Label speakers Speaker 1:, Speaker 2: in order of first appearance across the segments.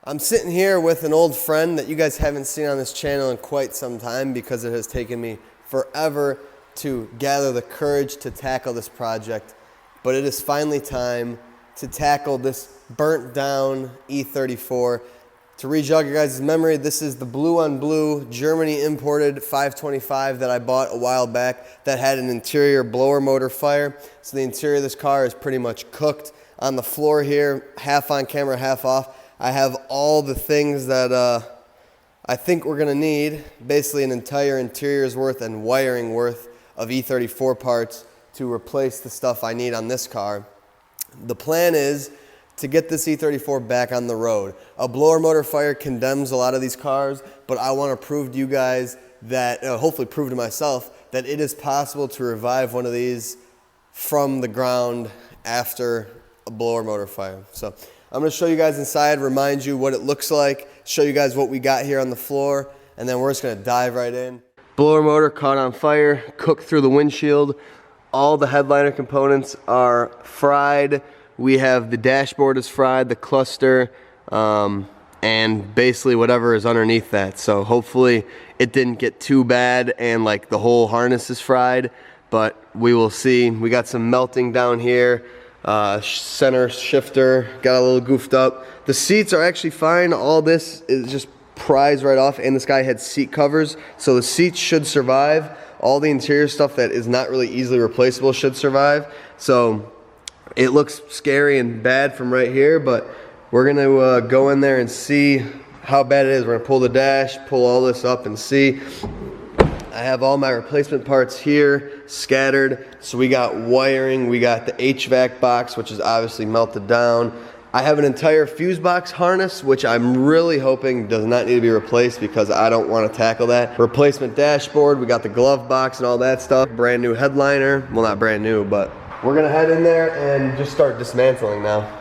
Speaker 1: I'm sitting here with an old friend that you guys haven't seen on this channel in quite some time because it has taken me forever to gather the courage to tackle this project. But it is finally time to tackle this burnt down E34. To re-jog your guys' memory, this is the blue on blue Germany imported 525 that I bought a while back that had an interior blower motor fire. So the interior of this car is pretty much cooked. On the floor here, half on camera, half off, I have all the things that I think we're gonna need, basically an entire interior's worth and wiring worth of E34 parts to replace the stuff I need on this car. The plan is to get this E34 back on the road. A blower motor fire condemns a lot of these cars, but I wanna prove to you guys that, hopefully prove to myself, that it is possible to revive one of these from the ground after a blower motor fire. So I'm gonna show you guys inside, remind you what it looks like, show you guys what we got here on the floor, and then we're just gonna dive right in. Blower motor caught on fire, cooked through the windshield. All the headliner components are fried. We have the dashboard is fried, the cluster, and basically whatever is underneath that. So hopefully it didn't get too bad and like the whole harness is fried, but we will see. We got some melting down here. Center shifter got a little goofed up. The seats are actually fine. All this is just prized right off, and this guy had seat covers, so the seats should survive. All the interior stuff that is not really easily replaceable should survive. So it looks scary and bad from right here, but we're gonna go in there and see how bad it is. We're gonna pull the dash, pull all this up and see. I have all my replacement parts here scattered. So we got wiring, we got the HVAC box, which is obviously melted down. I have an entire fuse box harness, which I'm really hoping does not need to be replaced because I don't want to tackle that. Replacement dashboard, we got the glove box and all that stuff. Brand new headliner, well not brand new, but we're gonna head in there and just start dismantling now.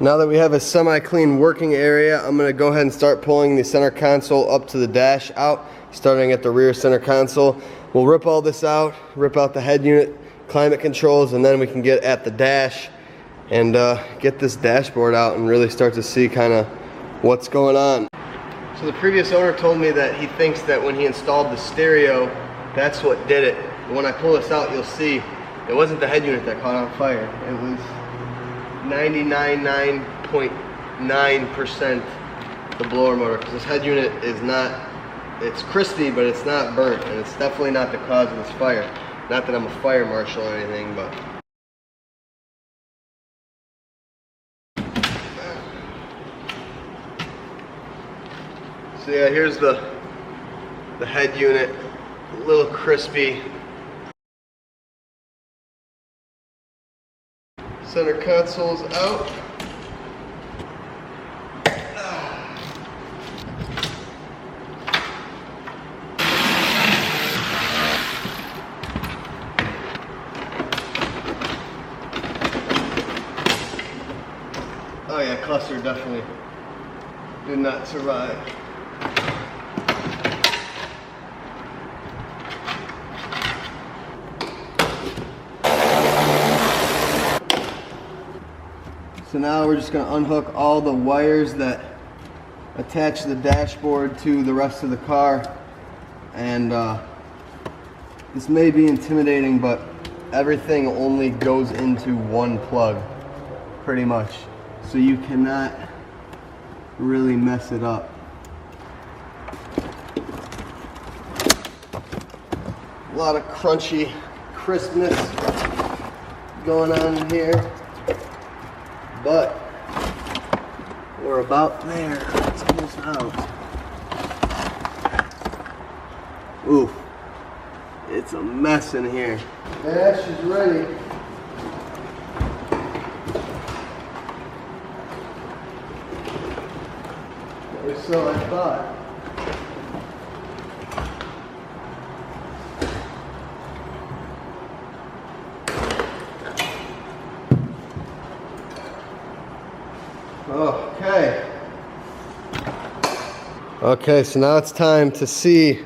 Speaker 1: Now that we have a semi-clean working area, I'm gonna go ahead and start pulling the center console up to the dash out, starting at the rear center console. We'll rip all this out, rip out the head unit, climate controls, and then we can get at the dash and get this dashboard out and really start to see kind of what's going on. So the previous owner told me that he thinks that when he installed the stereo, that's what did it. But when I pull this out, you'll see it wasn't the head unit that caught on fire. It was 99.9% the blower motor, because this head unit is not, it's crispy, but it's not burnt, and it's definitely not the cause of this fire. Not that I'm a fire marshal or anything, but so yeah, here's the head unit, a little crispy. Center console's out. Oh yeah, cluster definitely did not survive. So now we're just going to unhook all the wires that attach the dashboard to the rest of the car. And this may be intimidating, but everything only goes into one plug, pretty much. So you cannot really mess it up. A lot of crunchy crispness going on in here. But we're about there. It's almost out. Ooh, it's a mess in here. Dash is ready. Or so I thought. Okay, so now it's time to see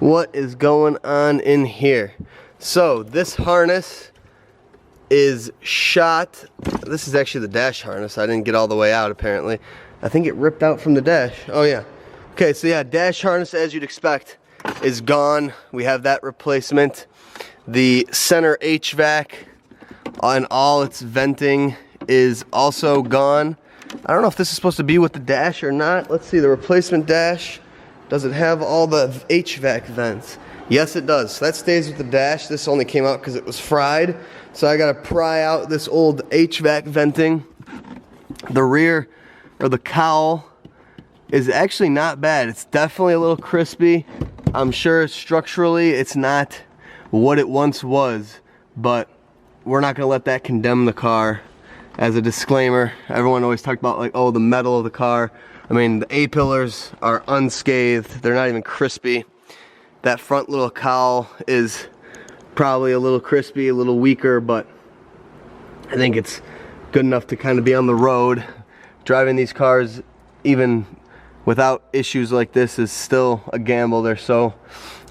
Speaker 1: what is going on in here. So this harness is shot. This is actually the dash harness. I didn't get all the way out apparently. I think it ripped out from the dash. Oh yeah. Okay, so yeah, dash harness, as you'd expect, is gone. We have that replacement. The center HVAC and all its venting is also gone. I don't know if this is supposed to be with the dash or not. Let's see, the replacement dash. Does it have all the HVAC vents? Yes, it does. So that stays with the dash. This only came out because it was fried. So I gotta pry out this old HVAC venting. The rear, or the cowl, is actually not bad. It's definitely a little crispy. I'm sure structurally it's not what it once was, but we're not gonna let that condemn the car. As a disclaimer, everyone always talked about like, oh, the metal of the car. I mean, the A-pillars are unscathed. They're not even crispy. That front little cowl is probably a little crispy, a little weaker, but I think it's good enough to kind of be on the road. Driving these cars, even without issues like this, is still a gamble. They're so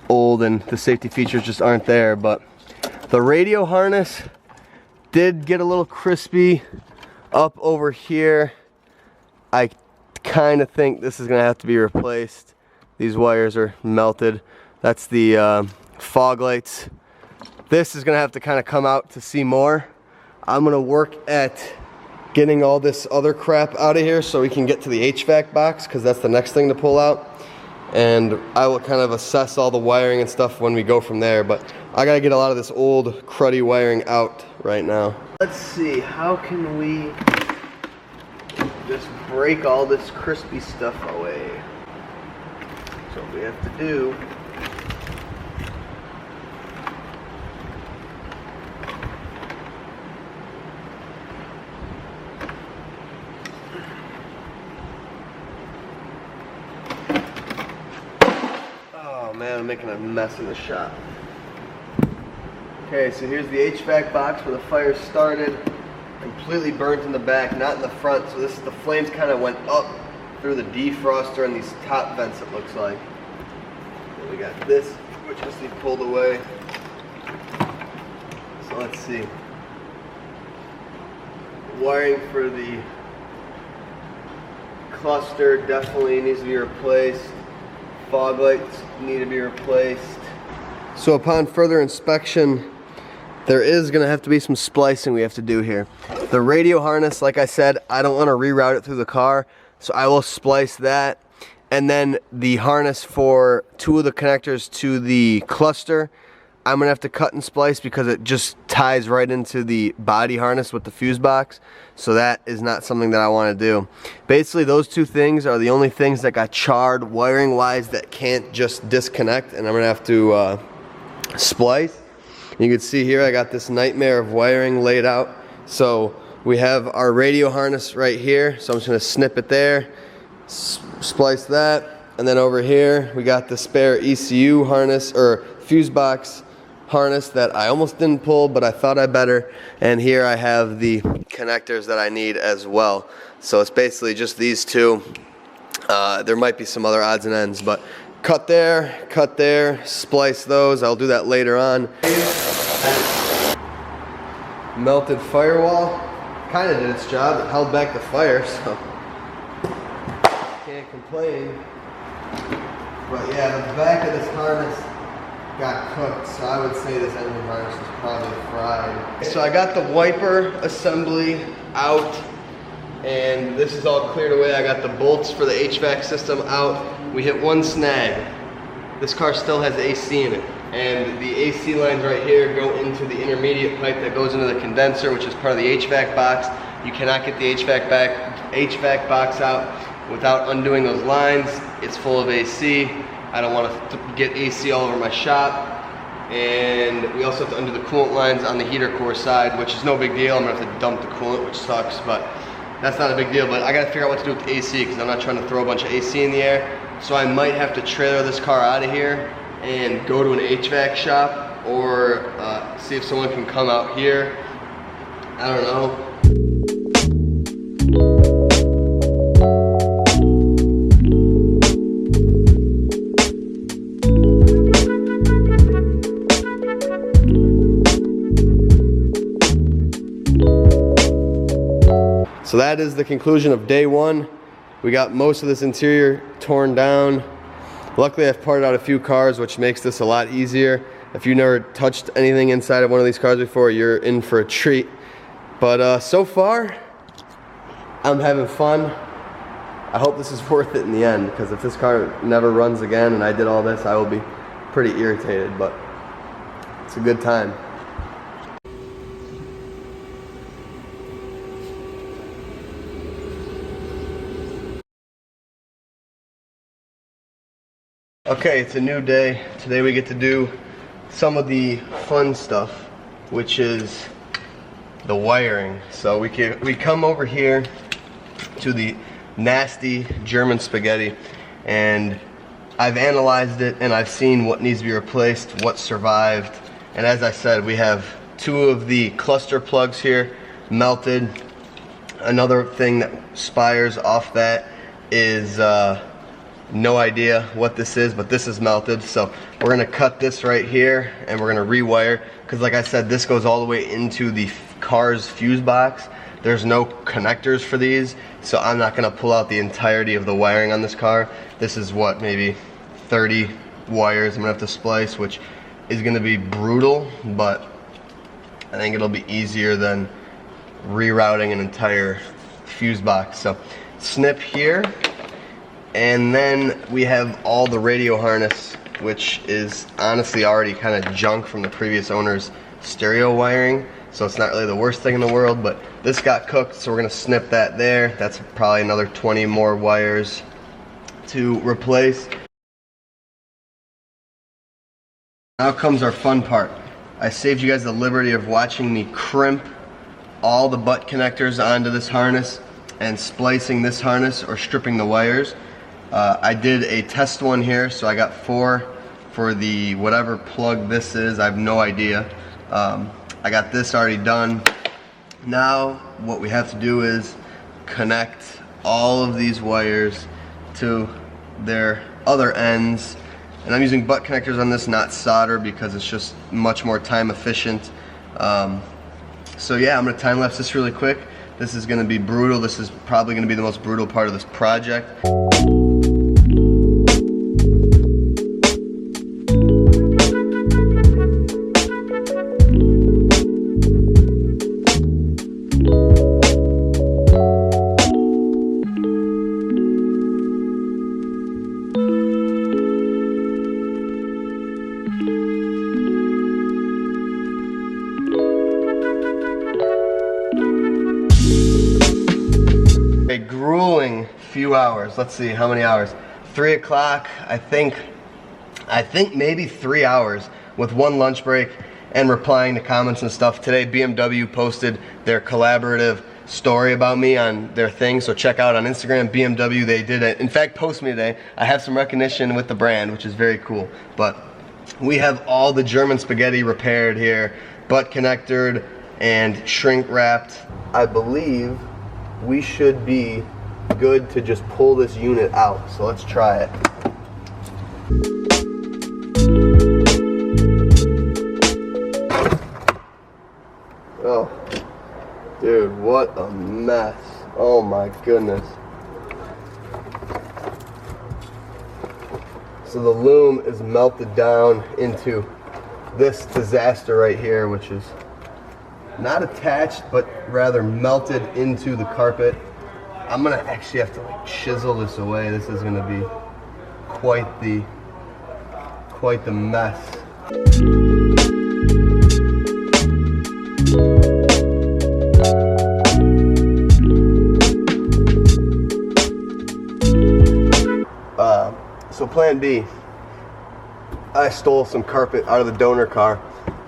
Speaker 1: old and the safety features just aren't there. But the radio harness did get a little crispy up over here. I kind of think this is gonna have to be replaced. These wires are melted. That's the fog lights. This is gonna have to kind of come out to see more. I'm gonna work at getting all this other crap out of here so we can get to the HVAC box, because that's the next thing to pull out. And I will kind of assess all the wiring and stuff when we go from there, but I gotta get a lot of this old cruddy wiring out right now. Let's see, how can we just break all this crispy stuff away? So what we have to do man, I'm making a mess in the shop. Okay, so here's the HVAC box where the fire started. Completely burnt in the back, not in the front. So the flames kind of went up through the defroster and these top vents, it looks like. And we got this, which has to be pulled away. So let's see. Wiring for the cluster definitely needs to be replaced. Fog lights need to be replaced. So upon further inspection, there is gonna have to be some splicing we have to do here. The radio harness, like I said, I don't wanna reroute it through the car, so I will splice that. And then the harness for two of the connectors to the cluster, I'm gonna have to cut and splice because it just ties right into the body harness with the fuse box. So that is not something that I wanna do. Basically, those two things are the only things that got charred wiring wise that can't just disconnect, and I'm gonna have to splice. You can see here I got this nightmare of wiring laid out. So we have our radio harness right here. So I'm just gonna snip it there, splice that, and then over here we got the spare ECU harness or fuse box harness that I almost didn't pull, but I thought I better. And here I have the connectors that I need as well. So it's basically just these two. There might be some other odds and ends, but cut there, splice those. I'll do that later on. Melted firewall. Kind of did its job. It held back the fire, so can't complain. But yeah, the back of this harness got cooked, so I would say this engine harness is probably fried. So I got the wiper assembly out, and this is all cleared away. I got the bolts for the HVAC system out. We hit one snag. This car still has AC in it, and the AC lines right here go into the intermediate pipe that goes into the condenser, which is part of the HVAC box. You cannot get the HVAC box out without undoing those lines. It's full of AC. I don't want to get AC all over my shop. And we also have to undo the coolant lines on the heater core side, which is no big deal. I'm gonna have to dump the coolant, which sucks, but that's not a big deal. But I gotta figure out what to do with the AC because I'm not trying to throw a bunch of AC in the air. So I might have to trailer this car out of here and go to an HVAC shop, or see if someone can come out here. I don't know. So that is the conclusion of day one. We got most of this interior torn down. Luckily, I've parted out a few cars, which makes this a lot easier. If you never touched anything inside of one of these cars before, you're in for a treat. But so far, I'm having fun. I hope this is worth it in the end, because if this car never runs again and I did all this, I will be pretty irritated, but it's a good time. Okay, it's a new day. Today we get to do some of the fun stuff, which is the wiring. So we come over here to the nasty German spaghetti, and I've analyzed it and I've seen what needs to be replaced, what survived, and as I said, we have two of the cluster plugs here melted. Another thing that spires off that is no idea what this is, but this is melted. So we're gonna cut this right here and we're gonna rewire, because like I said, this goes all the way into the car's fuse box. There's no connectors for these, so I'm not gonna pull out the entirety of the wiring on this car. This is what, maybe 30 wires I'm gonna have to splice, which is gonna be brutal, but I think it'll be easier than rerouting an entire fuse box. So snip here. And then we have all the radio harness, which is honestly already kind of junk from the previous owner's stereo wiring. So it's not really the worst thing in the world, but this got cooked, so we're gonna snip that there. That's probably another 20 more wires to replace. Now comes our fun part. I saved you guys the liberty of watching me crimp all the butt connectors onto this harness and splicing this harness or stripping the wires. I did a test one here, so I got 4 for the whatever plug this is. I have no idea. I got this already done. Now what we have to do is connect all of these wires to their other ends, and I'm using butt connectors on this, not solder, because it's just much more time efficient. So yeah, I'm gonna time lapse this really quick. This is gonna be brutal. This is probably gonna be the most brutal part of this project. A grueling few hours. Let's see, how many hours? 3 o'clock, I think maybe 3 hours with one lunch break and replying to comments and stuff. Today BMW posted their collaborative story about me on their thing, so check out on Instagram. BMW, they did it. In fact, post me today. I have some recognition with the brand, which is very cool. But we have all the German spaghetti repaired here, butt connectored and shrink wrapped. I believe we should be good to just pull this unit out. So let's try it. Oh, dude, what a mess. Oh my goodness. So the loom is melted down into this disaster right here, which is not attached, but rather melted into the carpet. I'm gonna actually have to like chisel this away. This is gonna be quite the mess. So plan B, I stole some carpet out of the donor car.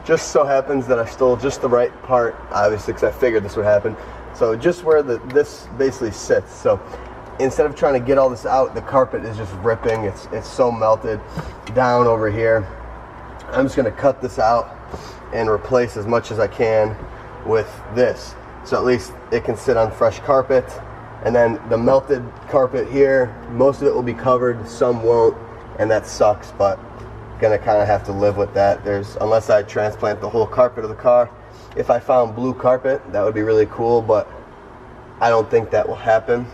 Speaker 1: Just so happens that I stole just the right part, obviously, because I figured this would happen. So just where this basically sits. So instead of trying to get all this out, the carpet is just ripping. It's so melted down over here. I'm just gonna cut this out and replace as much as I can with this. So at least it can sit on fresh carpet. And then the melted carpet here, most of it will be covered, some won't, and that sucks, but gonna kind of have to live with that. Unless I transplant the whole carpet of the car. If I found blue carpet, that would be really cool, but I don't think that will happen.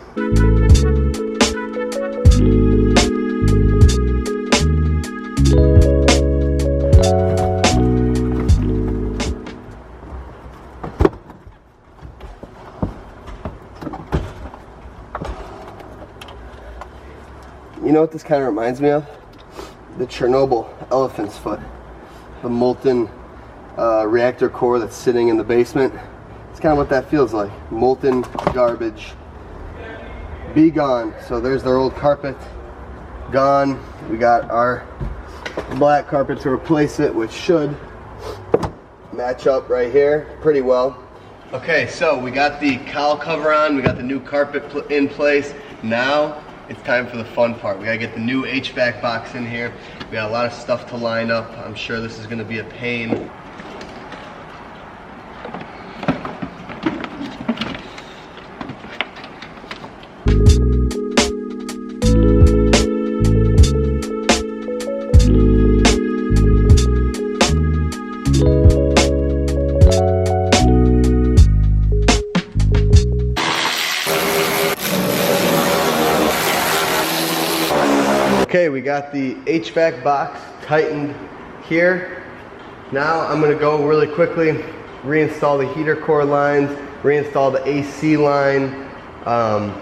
Speaker 1: You know what this kind of reminds me of? The Chernobyl elephant's foot. The molten reactor core that's sitting in the basement. It's kind of what that feels like. Molten garbage. Be gone. So there's their old carpet. Gone. We got our black carpet to replace it, which should match up right here pretty well. Okay, so we got the cowl cover on. We got the new carpet in place. Now it's time for the fun part. We gotta get the new HVAC box in here. We got a lot of stuff to line up. I'm sure this is gonna be a pain. Okay, we got the HVAC box tightened here. Now I'm gonna go really quickly, reinstall the heater core lines, reinstall the AC line. I'm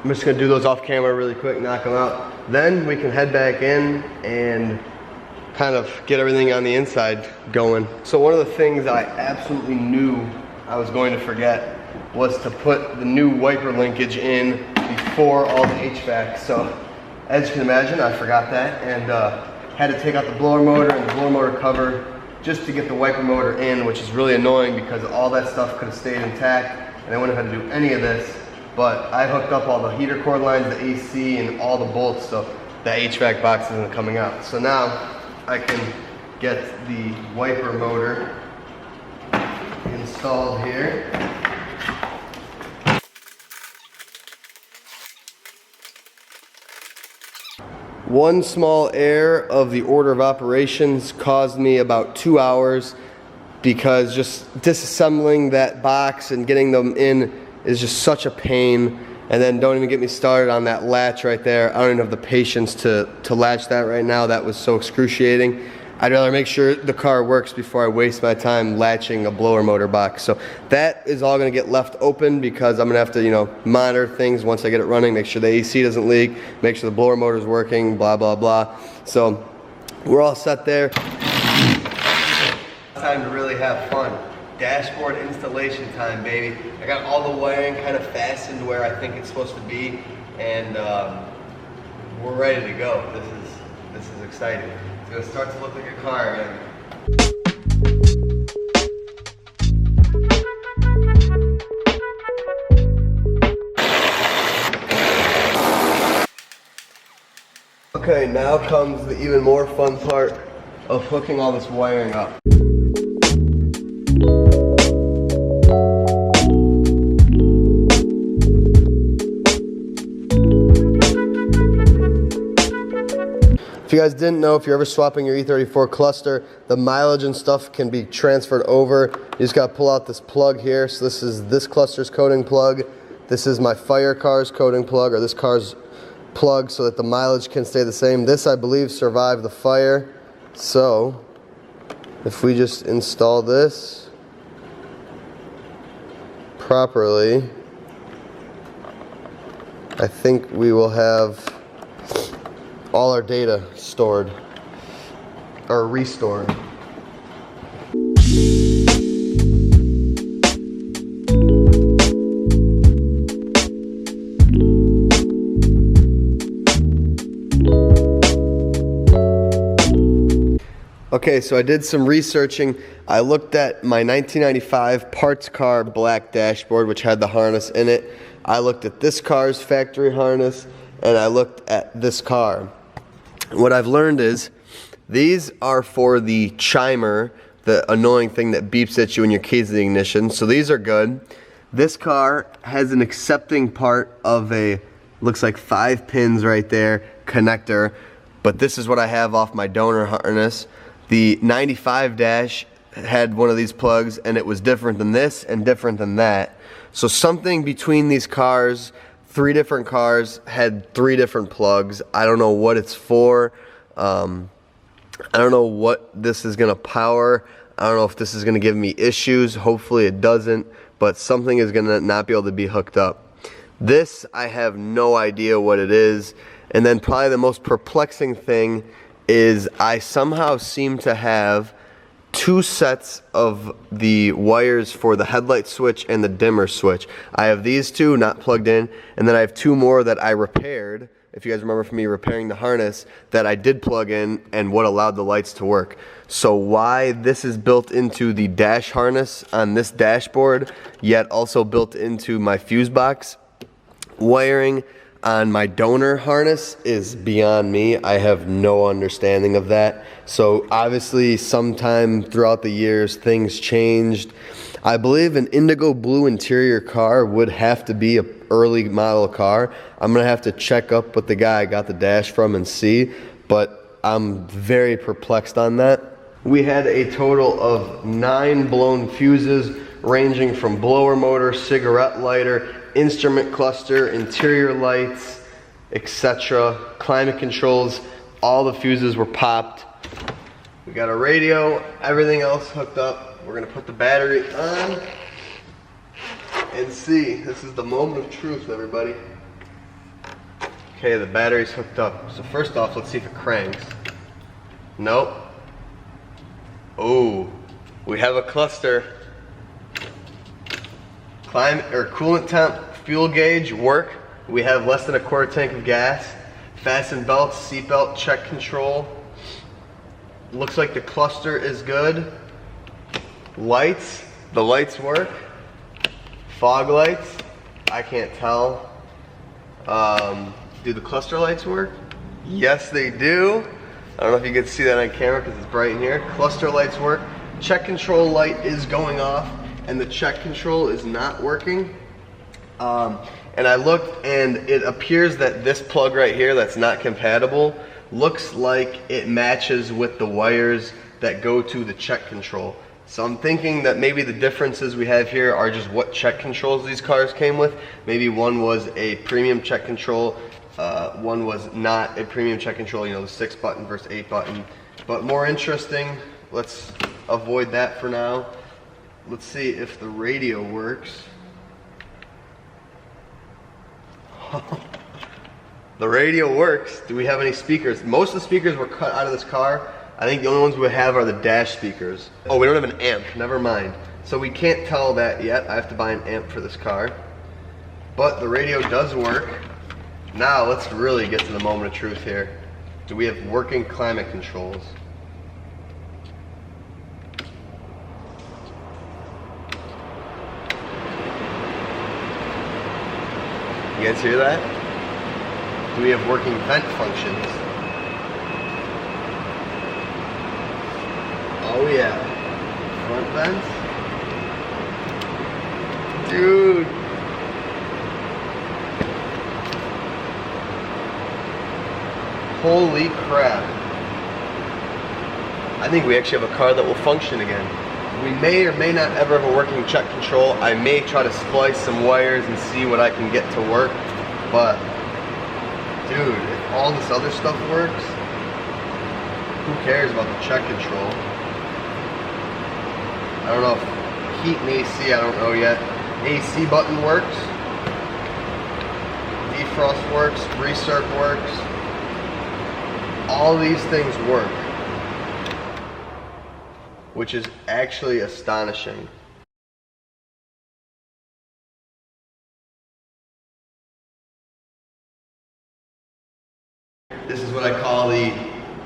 Speaker 1: just gonna do those off camera really quick, knock them out. Then we can head back in and kind of get everything on the inside going. So one of the things I absolutely knew I was going to forget was to put the new wiper linkage in before all the HVAC. So as you can imagine, I forgot that and had to take out the blower motor and the blower motor cover just to get the wiper motor in, which is really annoying because all that stuff could have stayed intact and I wouldn't have had to do any of this. But I hooked up all the heater cord lines, the AC, and all the bolts, so the HVAC box isn't coming out. So now I can get the wiper motor installed here. One small error of the order of operations caused me about 2 hours because just disassembling that box and getting them in is just such a pain. And then don't even get me started on that latch right there. I don't even have the patience to latch that right now. That was so excruciating. I'd rather make sure the car works before I waste my time latching a blower motor box. So that is all gonna get left open because I'm gonna have to, you know, monitor things once I get it running, make sure the AC doesn't leak, make sure the blower motor is working, blah, blah, blah. So we're all set there. Time to really have fun. Dashboard installation time, baby. I got all the wiring kind of fastened where I think it's supposed to be, and we're ready to go. This is exciting. It's gonna start to look like a car again. Okay, now comes the even more fun part of hooking all this wiring up. If you guys didn't know, if you're ever swapping your E34 cluster, the mileage and stuff can be transferred over. You just gotta pull out this plug here. So this is this cluster's coding plug. This is my fire car's coding plug, or this car's plug, so that the mileage can stay the same. This, I believe, survived the fire. So if we just install this properly, I think we will have all our data stored or restored. Okay, so I did some researching. I looked at my 1995 parts car black dashboard, which had the harness in it. I looked at this car's factory harness, and I looked at this car. What I've learned is these are for the chimer, the annoying thing that beeps at you when your key's in the ignition. So these are good. This car has an accepting part of a, looks like 5 pins right there, connector. But this is what I have off my donor harness. The 95 dash had one of these plugs, and it was different than this and different than that. So something between these cars, 3 different cars, had 3 different plugs. I don't know what it's for. I don't know what this is gonna power. I don't know if this is gonna give me issues. Hopefully it doesn't, but something is gonna not be able to be hooked up. This, I have no idea what it is. And then probably the most perplexing thing is I somehow seem to have 2 sets of the wires for the headlight switch and the dimmer switch. I have these 2 not plugged in, and then I have 2 more that I repaired, if you guys remember from me repairing the harness, that I did plug in and what allowed the lights to work. So why this is built into the dash harness on this dashboard, yet also built into my fuse box wiring on my donor harness is beyond me. I have no understanding of that. So obviously sometime throughout the years things changed. I believe an indigo blue interior car would have to be an early model car. I'm gonna have to check up with the guy I got the dash from and see, but I'm very perplexed on that. We had a total of 9 blown fuses ranging from blower motor, cigarette lighter, instrument cluster, interior lights, etc. Climate controls, all the fuses were popped. We got a radio, everything else hooked up. We're gonna put the battery on and see. This is the moment of truth, everybody. Okay, the battery's hooked up. So first off, let's see if it cranks. Nope. Oh, we have a cluster. Climate or coolant temp, fuel gauge work. We have less than a quarter tank of gas. Fasten belts, seat belt, check control. Looks like the cluster is good. Lights, the lights work. Fog lights, I can't tell. Do the cluster lights work? Yes, they do. I don't know if you can see that on camera because it's bright in here. Cluster lights work. Check control light is going off and the check control is not working. And I looked and it appears that this plug right here that's not compatible looks like it matches with the wires that go to the check control. So I'm thinking that maybe the differences we have here are just what check controls these cars came with. Maybe one was a premium check control, one was not a premium check control, you know, the 6-button versus 8-button. But more interesting, let's avoid that for now. Let's see if the radio works. The radio works. Do we have any speakers? Most of the speakers were cut out of this car. I think the only ones we have are the dash speakers. Oh, we don't have an amp, never mind. So we can't tell that yet. I have to buy an amp for this car. But the radio does work. Now let's really get to the moment of truth here. Do we have working climate controls? You guys hear that? Do we have working vent functions? Oh yeah. Front vents? Dude. Holy crap. I think we actually have a car that will function again. We may or may not ever have a working check control. I may try to splice some wires and see what I can get to work. But, dude, if all this other stuff works, who cares about the check control? I don't know if heat and AC, I don't know yet. AC button works. Defrost works. Recirc works. All these things work, which is actually astonishing. This is what I call the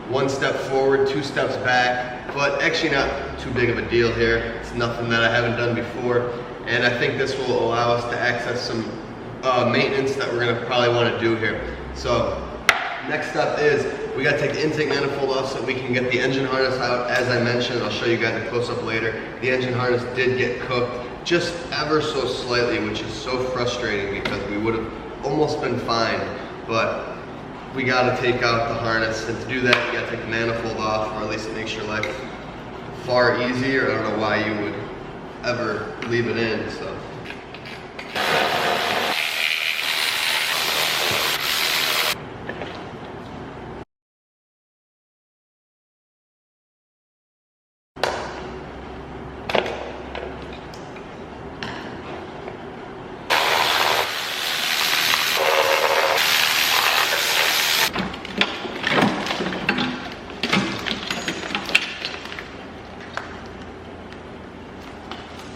Speaker 1: 1 step forward, 2 steps back, but actually not too big of a deal here. It's nothing that I haven't done before, and I think this will allow us to access some maintenance that we're gonna probably wanna do here. So, next step is we got to take the intake manifold off so we can get the engine harness out. As I mentioned, I'll show you guys a close-up later. The engine harness did get cooked just ever so slightly, which is so frustrating because we would have almost been fine. But we got to take out the harness, and to do that, you got to take the manifold off, or at least it makes your life far easier. I don't know why you would ever leave it in. So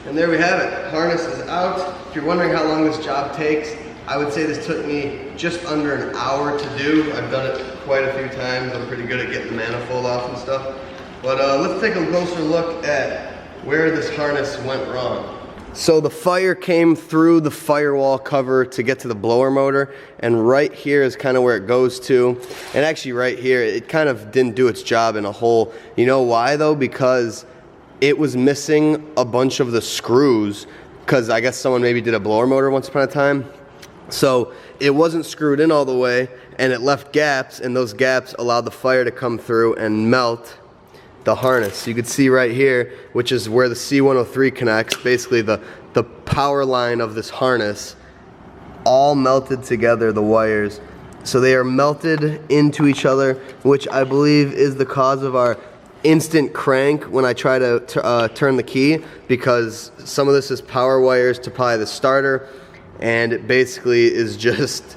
Speaker 1: And there we have it. Harness is out. If you're wondering how long this job takes, I would say this took me just under an hour to do. I've done it quite a few times. I'm pretty good at getting the manifold off and stuff. But let's take a closer look at where this harness went wrong. So the fire came through the firewall cover to get to the blower motor, and right here is kind of where it goes to. And actually right here, it kind of didn't do its job in a hole. You know why though? Because it was missing a bunch of the screws, because I guess someone maybe did a blower motor once upon a time. So it wasn't screwed in all the way, and it left gaps, and those gaps allowed the fire to come through and melt the harness. You can see right here, which is where the C103 connects, basically the power line of this harness, all melted together, the wires. So they are melted into each other, which I believe is the cause of our instant crank when I try to turn the key, because some of this is power wires to probably the starter, and it basically is just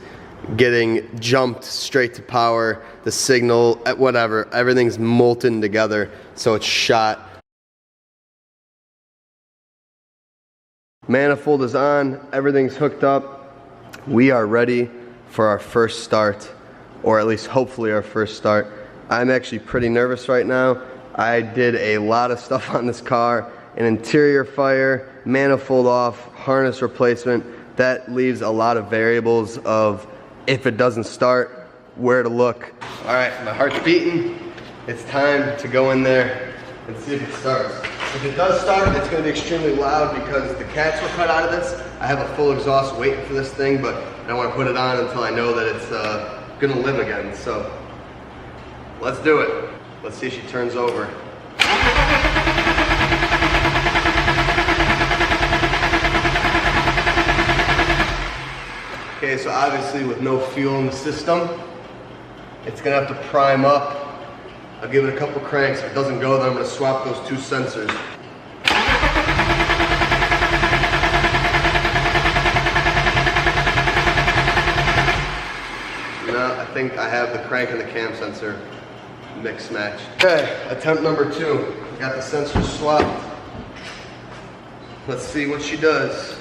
Speaker 1: getting jumped straight to power, the signal, whatever, everything's molten together, so it's shot. Manifold is on, everything's hooked up. We are ready for our first start, or at least hopefully our first start. I'm actually pretty nervous right now. I did a lot of stuff on this car, an interior fire, manifold off, harness replacement. That leaves a lot of variables of if it doesn't start, where to look. All right, my heart's beating. It's time to go in there and see if it starts. If it does start, it's gonna be extremely loud because the cats were cut out of this. I have a full exhaust waiting for this thing, but I don't wanna put it on until I know that it's gonna live again. So let's do it. Let's see if she turns over. Okay, so obviously with no fuel in the system, it's gonna have to prime up. I'll give it a couple cranks. If it doesn't go, then I'm gonna swap those two sensors. Now, I think I have the crank and the cam sensor mix matched. Okay, attempt number 2. Got the sensors swapped. Let's see what she does.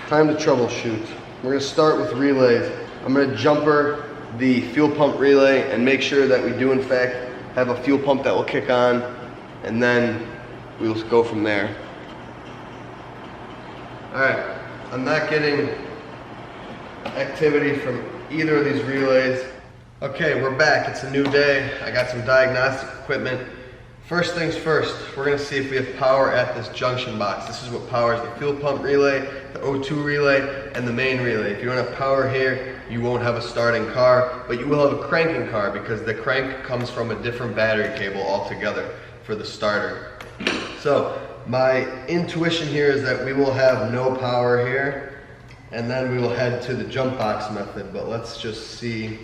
Speaker 1: Time to troubleshoot. We're gonna start with relays. I'm gonna jumper the fuel pump relay and make sure that we do in fact have a fuel pump that will kick on, and then we'll go from there. All right, I'm not getting activity from either of these relays. Okay, we're back, it's a new day. I got some diagnostic equipment. First things first, we're gonna see if we have power at this junction box. This is what powers the fuel pump relay, the O2 relay, and the main relay. If you don't have power here, you won't have a starting car, but you will have a cranking car because the crank comes from a different battery cable altogether for the starter. So my intuition here is that we will have no power here, and then we will head to the jump box method, but let's just see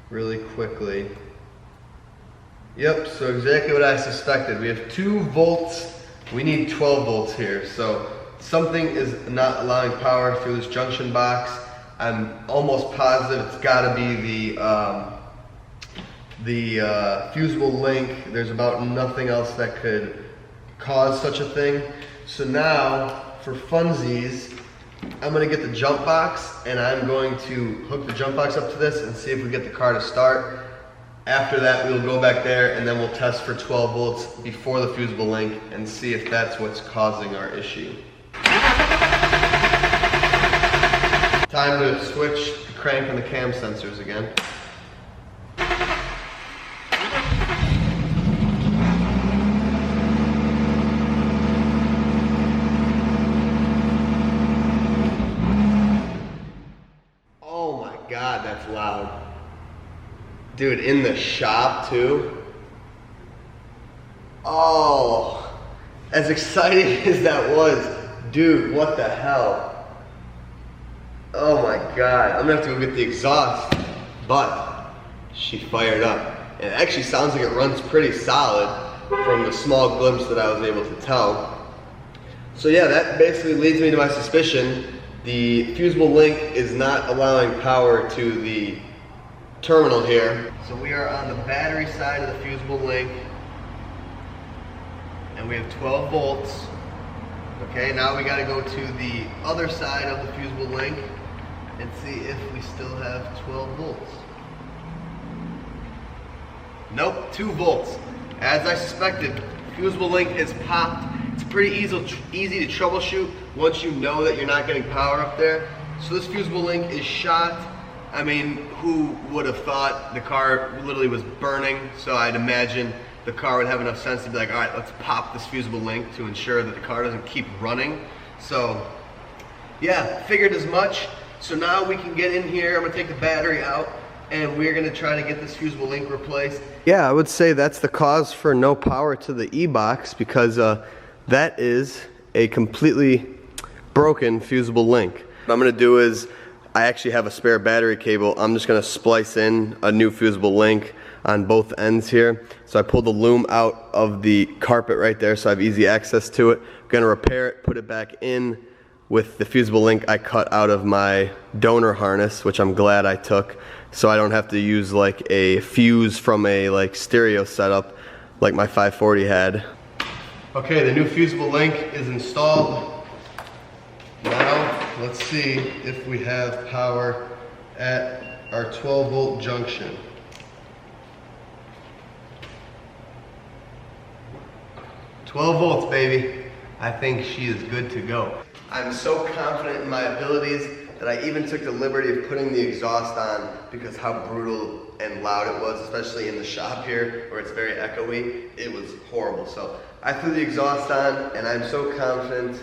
Speaker 1: really quickly. Yep, so exactly what I suspected. We have 2 volts, we need 12 volts here. So something is not allowing power through this junction box. I'm almost positive it's gotta be the fusible link. There's about nothing else that could cause such a thing. So now, for funsies, I'm gonna get the jump box and I'm going to hook the jump box up to this and see if we get the car to start. After that, we'll go back there and then we'll test for 12 volts before the fusible link and see if that's what's causing our issue. Time to switch the crank and the cam sensors again. Oh my God, that's loud. Dude, in the shop too. Oh, as exciting as that was, dude, what the hell? Oh my God, I'm gonna have to go get the exhaust, but she fired up. It actually sounds like it runs pretty solid. from the small glimpse that I was able to tell. So yeah, that basically leads me to my suspicion. The fusible link is not allowing power to the terminal here. So we are on the battery side of the fusible link, and we have 12 volts. Okay, now we gotta go to the other side of the fusible link and see if we still have 12 volts. Nope, 2 volts. As I suspected, fusible link is popped. It's pretty easy to troubleshoot once you know that you're not getting power up there. So this fusible link is shot. I mean, who would have thought the car literally was burning? So I'd imagine the car would have enough sense to be like, all right, let's pop this fusible link to ensure that the car doesn't keep running. So yeah, figured as much. So now we can get in here. I'm gonna take the battery out, and we're gonna try to get this fusible link replaced. Yeah, I would say that's the cause for no power to the e-box, because that is a completely broken fusible link. What I'm gonna do is, I actually have a spare battery cable. I'm just gonna splice in a new fusible link on both ends here. So I pulled the loom out of the carpet right there so I have easy access to it. I'm gonna repair it, put it back in with the fusible link I cut out of my donor harness, which I'm glad I took, so I don't have to use like a fuse from a stereo setup like my 540 had. Okay, the new fusible link is installed. Now let's see if we have power at our 12 volt junction. 12 volts, baby. I think she is good to go. I'm so confident in my abilities that I even took the liberty of putting the exhaust on, because how brutal and loud it was, especially in the shop here where it's very echoey. It was horrible. So I threw the exhaust on, and I'm so confident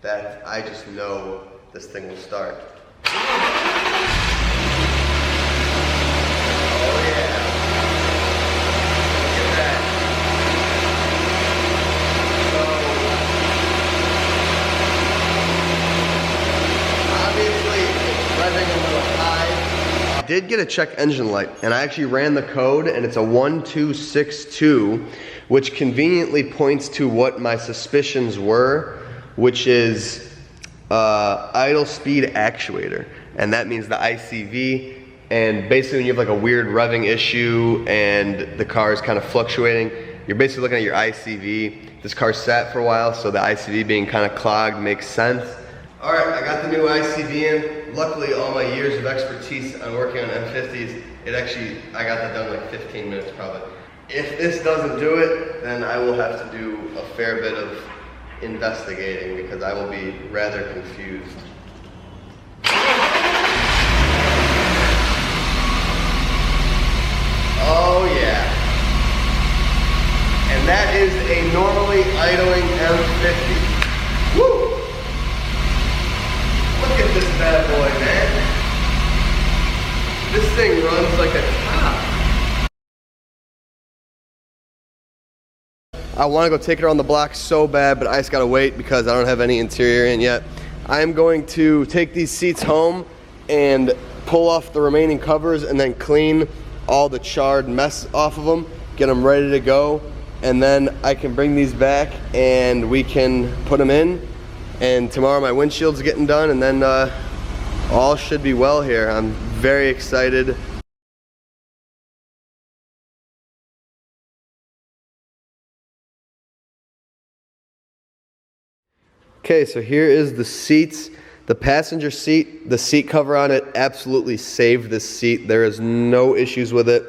Speaker 1: that I just know this thing will start. I did get a check engine light, and I actually ran the code, and it's a 1262, which conveniently points to what my suspicions were, which is idle speed actuator, and that means the ICV. And basically when you have like a weird revving issue and the car is kind of fluctuating, you're basically looking at your ICV. This car sat for a while, so the ICV being kind of clogged makes sense. All right, I got the new ICV in. Luckily, all my years of expertise on working on M50s, I got that done in like 15 minutes probably. If this doesn't do it, then I will have to do a fair bit of investigating, because I will be rather confused. Oh yeah. And that is a normally idling M50. Woo! Look at this bad boy, man. This thing runs like a top. I want to go take it around the block so bad, but I just gotta wait because I don't have any interior in yet. I'm going to take these seats home and pull off the remaining covers and then clean all the charred mess off of them, get them ready to go, and then I can bring these back and we can put them in. And tomorrow my windshield's getting done, and then all should be well here. I'm very excited. Okay, so here is the seats. The passenger seat, the seat cover on it absolutely saved this seat. There is no issues with it.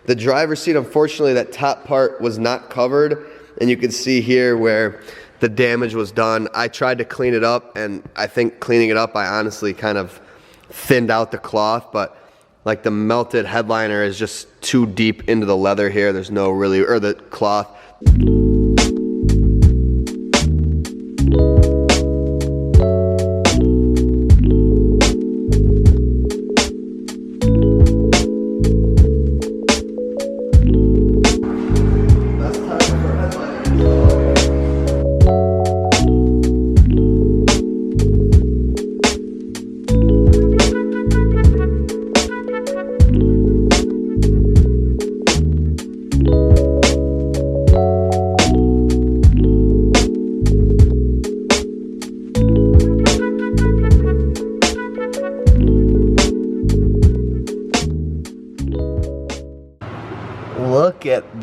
Speaker 1: The driver's seat, unfortunately, that top part was not covered, and you can see here where the damage was done. I tried to clean it up, and I think cleaning it up, I honestly kind of thinned out the cloth, but like the melted headliner is just too deep into the leather here. There's no really, or the cloth.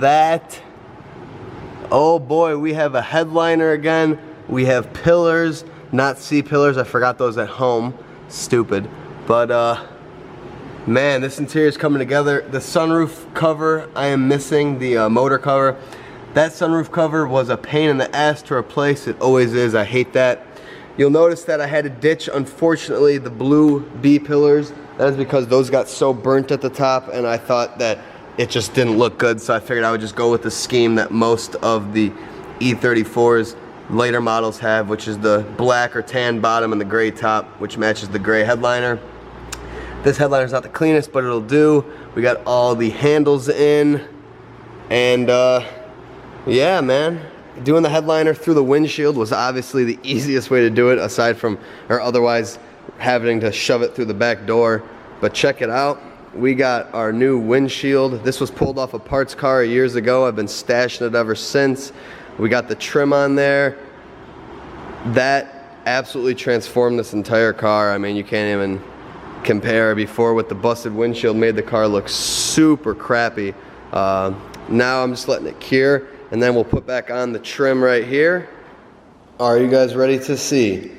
Speaker 1: that, oh boy, we have a headliner again. We have pillars, not C-pillars. I forgot those at home. Stupid. But man, this interior is coming together. The sunroof cover, I am missing the motor cover. That sunroof cover was a pain in the ass to replace. It always is. I hate that. You'll notice that I had to ditch, unfortunately, the blue B pillars. That is because those got so burnt at the top, and I thought that it just didn't look good, so I figured I would just go with the scheme that most of the E34's later models have, which is the black or tan bottom and the gray top, which matches the gray headliner. This headliner is not the cleanest, but it'll do. We got all the handles in, and yeah, man. Doing the headliner through the windshield was obviously the easiest way to do it, aside from, or otherwise, having to shove it through the back door. But check it out. We got our new windshield. This was pulled off a parts car years ago. I've been stashing it ever since. We got the trim on there. That absolutely transformed this entire car. I mean, you can't even compare. Before, with the busted windshield, made the car look super crappy. Now I'm just letting it cure, and then we'll put back on the trim right here. Are you guys ready to see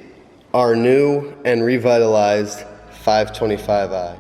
Speaker 1: our new and revitalized 525i?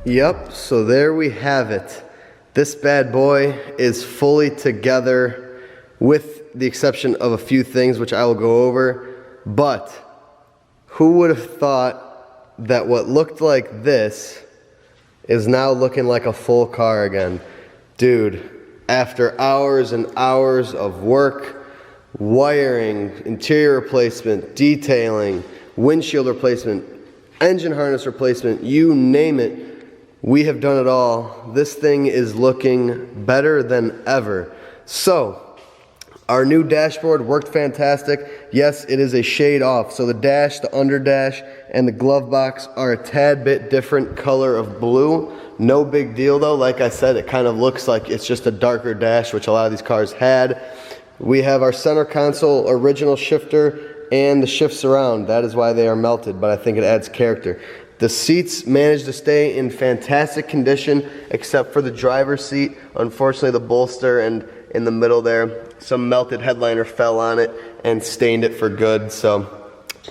Speaker 1: Yep, so there we have it. This bad boy is fully together, with the exception of a few things which I will go over. But who would have thought that what looked like this is now looking like a full car again? Dude, after hours and hours of work, wiring, interior replacement, detailing, windshield replacement, engine harness replacement, you name it, we have done it all. This thing is looking better than ever. So, our new dashboard worked fantastic. Yes, it is a shade off. So the dash, the under dash, and the glove box are a tad bit different color of blue. No big deal though. Like I said, it kind of looks like it's just a darker dash, which a lot of these cars had. We have our center console original shifter and the shift surround. That is why they are melted, but I think it adds character. The seats managed to stay in fantastic condition, except for the driver's seat. Unfortunately, the bolster and in the middle there, some melted headliner fell on it and stained it for good, so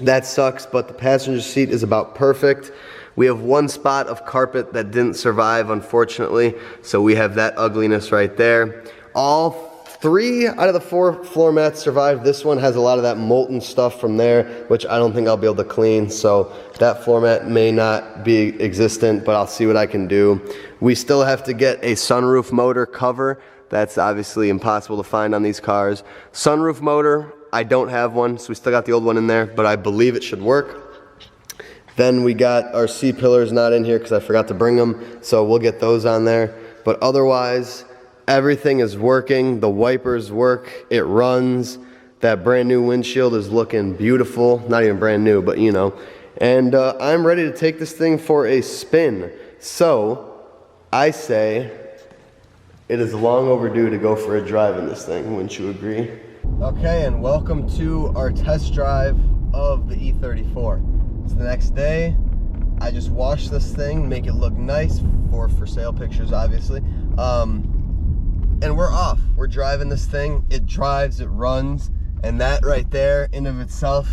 Speaker 1: that sucks, but the passenger seat is about perfect. We have one spot of carpet that didn't survive, unfortunately, so we have that ugliness right there. All 3 out of the 4 floor mats survived. This one has a lot of that molten stuff from there, which I don't think I'll be able to clean, so that floor mat may not be existent, but I'll see what I can do. We still have to get a sunroof motor cover. That's obviously impossible to find on these cars. Sunroof motor, I don't have one, so we still got the old one in there, but I believe it should work. Then we got our C-pillars not in here because I forgot to bring them, so we'll get those on there. But otherwise, everything is working. The wipers work. It runs. That brand new windshield is looking beautiful. Not even brand new, but you know. And I'm ready to take this thing for a spin. So I say it is long overdue to go for a drive in this thing. Wouldn't you agree? Okay, and welcome to our test drive of the E34. It's the next day. I just washed this thing, make it look nice for sale pictures, obviously. And we're off. We're driving this thing. It drives, it runs, and that right there in of itself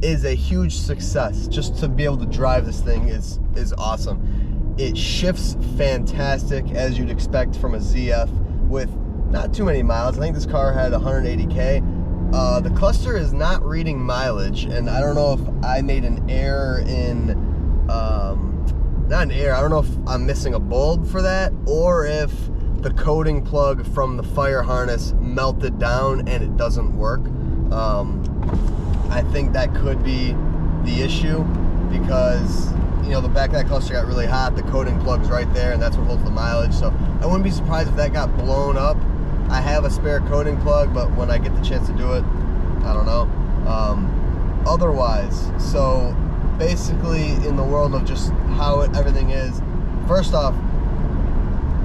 Speaker 1: is a huge success. Just to be able to drive this thing is awesome. It shifts fantastic, as you'd expect from a ZF with not too many miles. I think this car had 180K. The cluster is not reading mileage, and I don't know if I made an error in, not an error, I don't know if I'm missing a bulb for that, or if the coating plug from the fire harness melted down and it doesn't work. I think that could be the issue, because you know, the back of that cluster got really hot. The coating plug's right there, and that's what holds the mileage. So I wouldn't be surprised if that got blown up. I have a spare coating plug, but when I get the chance to do it, I don't know. Otherwise, so basically in the world of just how everything is, first off,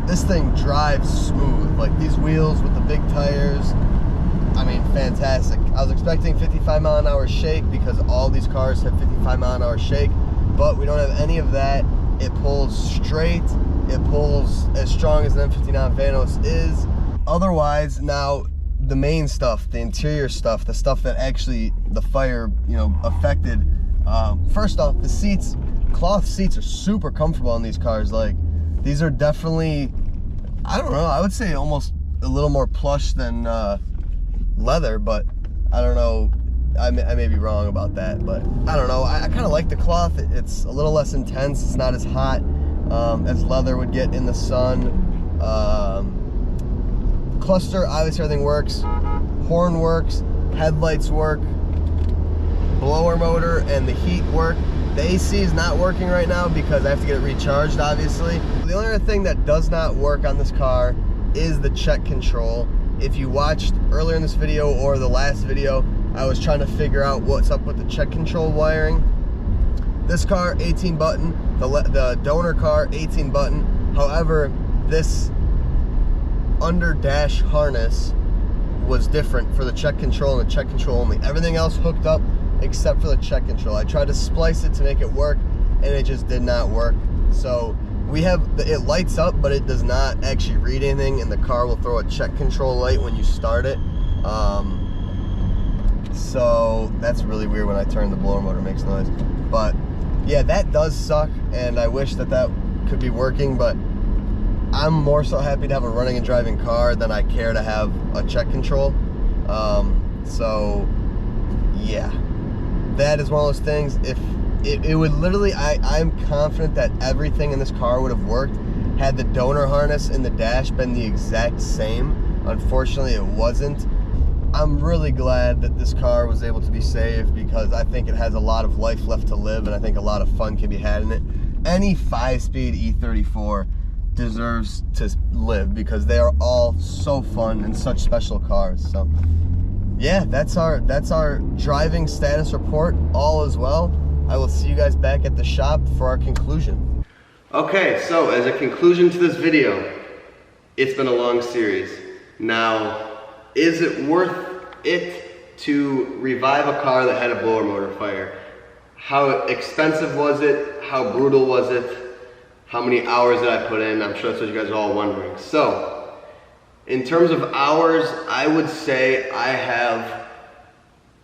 Speaker 1: this thing drives smooth. Like these wheels with the big tires, I mean, fantastic. I was expecting 55-mile-an-hour shake because all these cars have 55-mile-an-hour shake, but we don't have any of that. It pulls straight. It pulls as strong as an M59 Vanos is. Otherwise, now the main stuff, the interior stuff, the stuff that actually the fire, you know, affected. First off, the seats, cloth seats are super comfortable on these cars. Like, these are definitely, I don't know, I would say almost a little more plush than leather, but I don't know. I may be wrong about that, but I don't know. I kind of like the cloth. It's a little less intense. It's not as hot as leather would get in the sun. Cluster, obviously everything works. Horn works. Headlights work. Blower motor and the heat work. The AC is not working right now because I have to get it recharged, obviously. The only other thing that does not work on this car is the check control. If you watched earlier in this video or the last video, I was trying to figure out what's up with the check control wiring. This car, 18 button. The donor car, 18 button. However, this under dash harness was different for the check control and the check control only. Everything else hooked up except for the check control. I tried to splice it to make it work and it just did not work. So we have, it lights up, but it does not actually read anything, and the car will throw a check control light when you start it. So that's really weird. When I turn the blower motor, it makes noise. But yeah, that does suck, and I wish that that could be working, but I'm more so happy to have a running and driving car than I care to have a check control. So yeah, that is one of those things. If it would literally, I'm confident that everything in this car would have worked had the donor harness in the dash been the exact same. Unfortunately, it wasn't. I'm really glad that this car was able to be saved because I think it has a lot of life left to live, and I think a lot of fun can be had in it. Any 5-speed E34 deserves to live because they are all so fun and such special cars. So yeah, that's our driving status report. All is well. I will see you guys back at the shop for our conclusion. Okay, so as a conclusion to this video, it's been a long series. Now, is it worth it to revive a car that had a blower motor fire? How expensive was it? How brutal was it? How many hours did I put in? I'm sure that's what you guys are all wondering. So, in terms of hours, I would say I have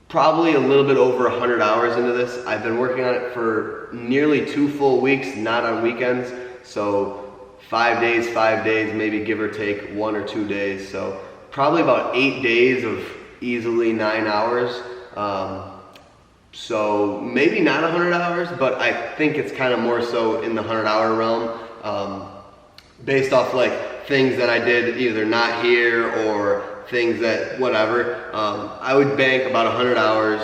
Speaker 1: probably a little bit over 100 hours into this. I've been working on it for nearly 2 full weeks, not on weekends. So 5 days, maybe give or take 1 or 2 days. So probably about 8 days of easily 9 hours. So maybe not 100 hours, but I think it's kind of more so in the 100-hour realm, based off like things that I did either not here or things that whatever. I would bank about 100 hours.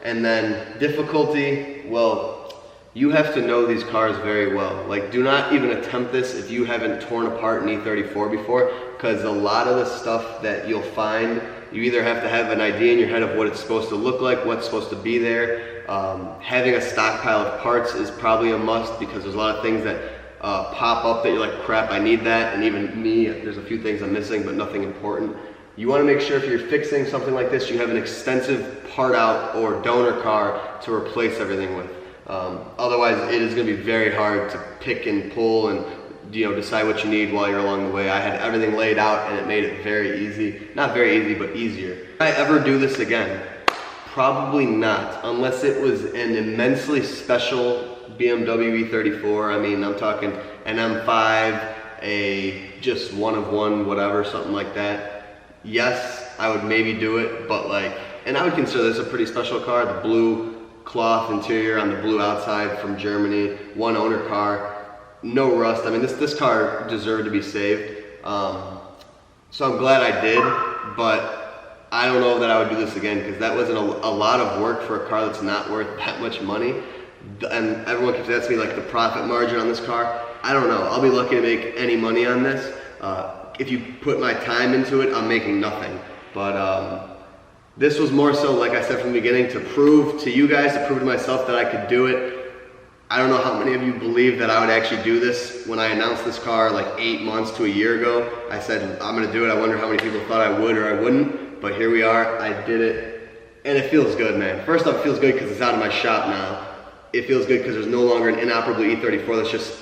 Speaker 1: And then difficulty, well, you have to know these cars very well. Like, do not even attempt this if you haven't torn apart an E34 before, because a lot of the stuff that you'll find, you either have to have an idea in your head of what it's supposed to look like, what's supposed to be there. Having a stockpile of parts is probably a must, because there's a lot of things that pop up that you're like, crap, I need that. And even me, there's a few things I'm missing, but nothing important. You want to make sure if you're fixing something like this, you have an extensive part out or donor car to replace everything with. Otherwise, it is going to be very hard to pick and pull and decide what you need while you're along the way. I had everything laid out and it made it very easy. Not very easy, but easier. Will I ever do this again? Probably not, unless it was an immensely special BMW E34. I mean, I'm talking an M5, a just one of one, whatever, something like that. Yes, I would maybe do it, but and I would consider this a pretty special car. The blue cloth interior on the blue outside from Germany, one owner car, no rust. I mean, this car deserved to be saved. So I'm glad I did, but I don't know that I would do this again, because that wasn't a lot of work for a car that's not worth that much money. and everyone keeps asking me like the profit margin on this car. I don't know. I'll be lucky to make any money on this. If you put my time into it, I'm making nothing. But this was more so, like I said from the beginning, to prove to you guys, to prove to myself that I could do it. I don't know how many of you believe that I would actually do this. When I announced this car like 8 months to a year ago, I said, I'm gonna do it. I wonder how many people thought I would or I wouldn't, but here we are, I did it. And it feels good, man. First off, it feels good because it's out of my shop now. It feels good because there's no longer an inoperable E34 that's just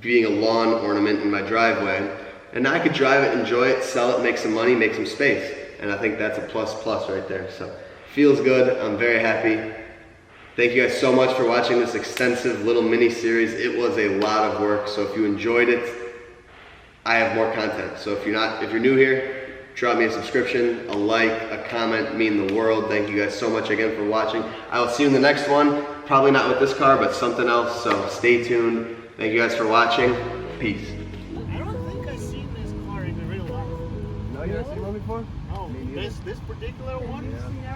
Speaker 1: being a lawn ornament in my driveway. And now I could drive it, enjoy it, sell it, make some money, make some space. And I think that's a plus right there. So, feels good, I'm very happy. Thank you guys so much for watching this extensive little mini series. It was a lot of work, so if you enjoyed it, I have more content. So if you're new here, drop me a subscription, a like, a comment, mean the world. Thank you guys so much again for watching. I will see you in the next one. Probably not with this car, but something else, so stay tuned. Thank you guys for watching. Peace.
Speaker 2: I don't think I've seen this car in real life.
Speaker 1: No, you haven't seen one before?
Speaker 2: Oh, this particular one?
Speaker 1: Yeah.